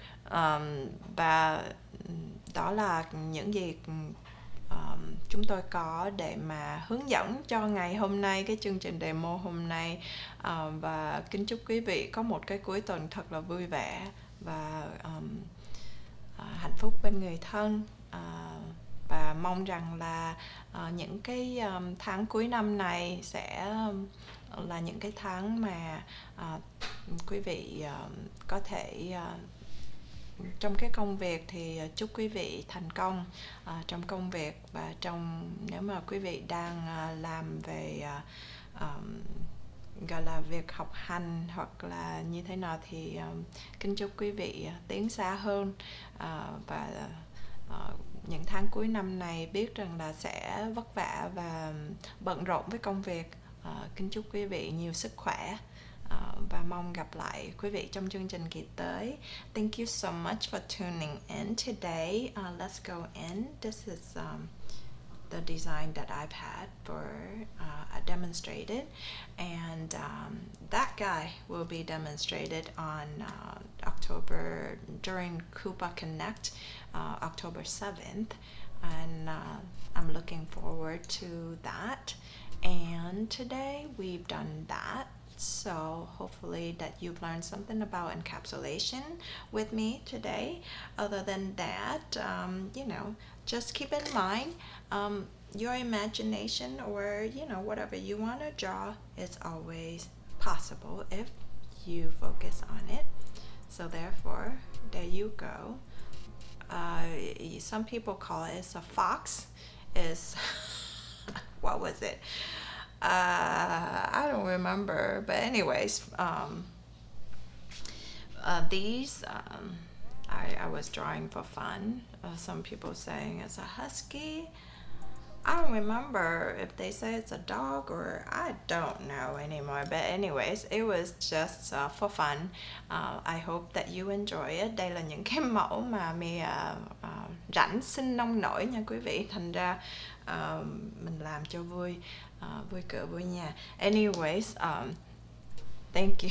Speaker 1: Và đó là những gì chúng tôi có để mà hướng dẫn cho ngày hôm nay, cái chương trình demo hôm nay. Và kính chúc quý vị có một cái cuối tuần thật là vui vẻ và hạnh phúc bên người thân. Và mong rằng là những cái tháng cuối năm này sẽ là những cái tháng mà quý vị có thể trong cái công việc thì chúc quý vị thành công trong công việc, và nếu mà quý vị đang làm về gọi là việc học hành hoặc là như thế nào thì kính chúc quý vị tiến xa hơn. Và những tháng cuối năm này biết rằng là sẽ vất vả và bận rộn với công việc. Kính chúc quý vị nhiều sức khỏe và mong gặp lại quý vị trong chương trình kỳ tới. Thank you so much for tuning in today. Let's go in. This is the design that I've had for demonstrated, and that guy will be demonstrated on October during KUPA Connect, October 7th, and I'm looking forward to that. And today we've done that, so hopefully that you've learned something about encapsulation with me today. Other than that, just keep in mind your imagination, or whatever you want to draw is always possible if you focus on it. So therefore, there you go. Some people call it a fox. Is what was it? I don't remember, but anyways, these I was drawing for fun. Some people saying it's a husky. I don't remember if they say it's a dog, or I don't know anymore. But anyways, it was just for fun. I hope that you enjoy it. Đây là những cái mẫu mà mình rảnh sinh nông nổi nha quý vị. Thành ra mình làm cho vui cửa vui nhà. Anyways, thank you.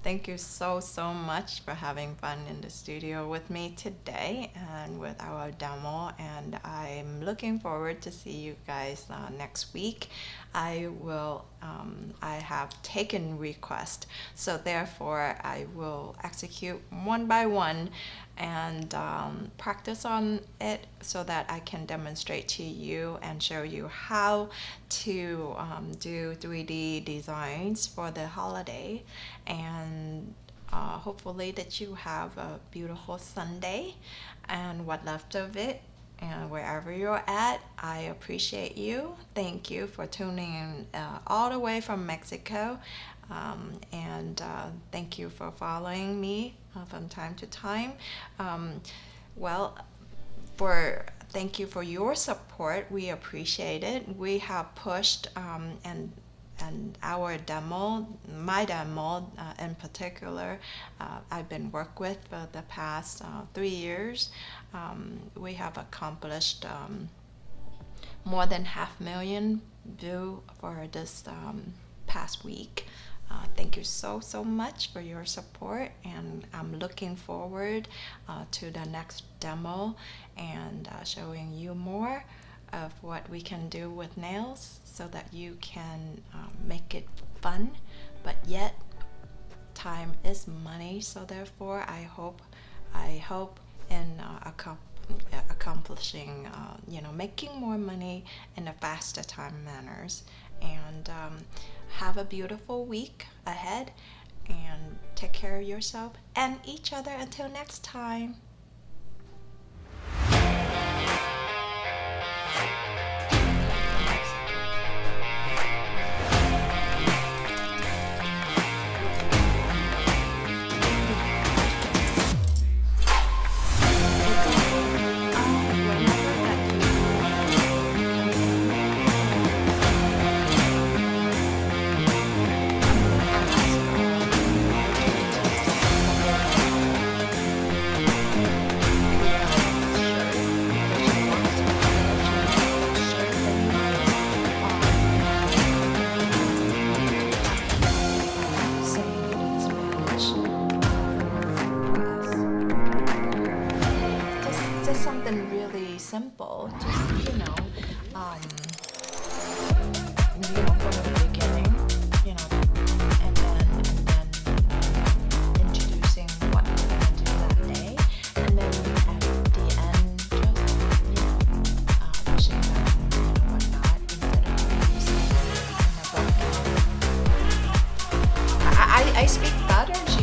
Speaker 1: Thank you so much for having fun in the studio with me today and with our demo, and I'm looking forward to see you guys next week. I have taken requests, so therefore I will execute one by one and practice on it so that I can demonstrate to you and show you how to do 3D designs for the holiday. And hopefully that you have a beautiful Sunday and what left of it, and wherever you're at, I appreciate you. Thank you for tuning in all the way from Mexico, and thank you for following me from time to time. Thank you for your support. We appreciate it. We have pushed and our demo, my demo in particular, I've been worked with for the past 3 years. We have accomplished more than 500,000 views for this past week. Thank you so much for your support, and I'm looking forward to the next demo and showing you more of what we can do with nails so that you can make it fun, but yet time is money. So therefore I hope in accomplishing making more money in a faster time manners. And have a beautiful week ahead, and take care of yourself and each other until next time. simple. Just, from the beginning, and then introducing what we're going to do that day, and then at the end, just, wishing them, whatnot, instead of using in a book. I speak patterns,